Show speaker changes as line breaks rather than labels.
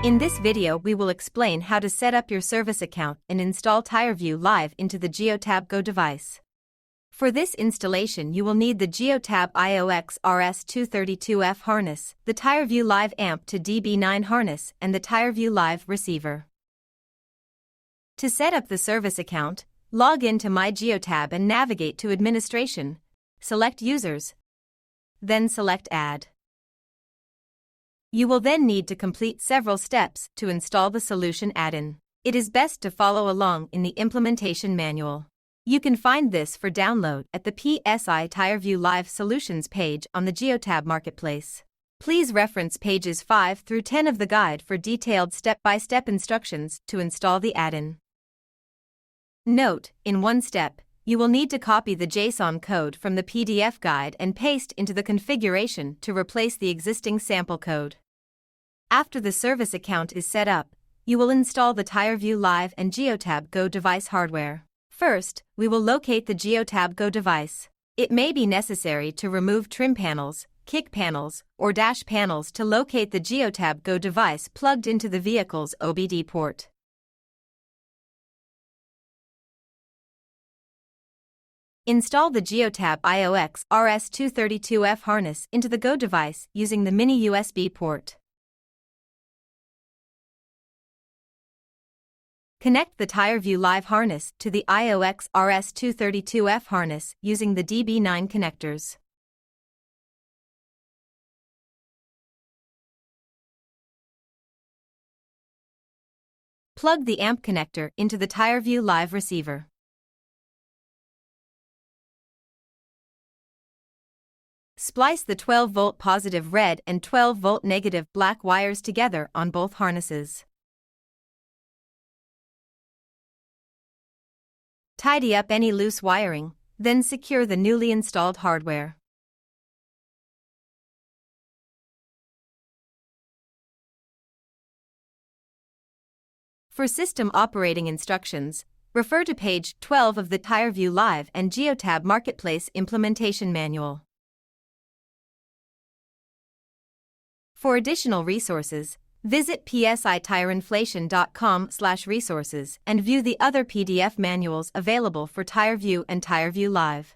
In this video we will explain how to set up your service account and install TireView Live into the Geotab Go device. For this installation you will need the Geotab IOX RS232F harness, the TireView Live AMP to DB9 harness and the TireView Live receiver. To set up the service account, log in to My Geotab and navigate to Administration. Select Users. Then select Add. You will then need to complete several steps to install the solution add-in. It is best to follow along in the implementation manual. You can find this for download at the P.S.I. TireView Live Solutions page on the Geotab Marketplace. Please reference pages 5 through 10 of the guide for detailed step-by-step instructions to install the add-in. Note, in one step, you will need to copy the JSON code from the PDF guide and paste into the configuration to replace the existing sample code. After the service account is set up, you will install the TireView Live and Geotab Go device hardware. First, we will locate the Geotab Go device. It may be necessary to remove trim panels, kick panels, or dash panels to locate the Geotab Go device plugged into the vehicle's OBD port. Install the Geotab IOX RS232F harness into the Go device using the mini USB port. Connect the TireView Live harness to the IOX RS232F harness using the DB9 connectors. Plug the AMP connector into the TireView Live receiver. Splice the 12-volt positive red and 12-volt negative black wires together on both harnesses. Tidy up any loose wiring, then secure the newly installed hardware. For system operating instructions, refer to page 12 of the TireView Live and Geotab Marketplace Implementation Manual. For additional resources, visit psitirinflation.com/resources and view the other PDF manuals available for TireView and TireView Live.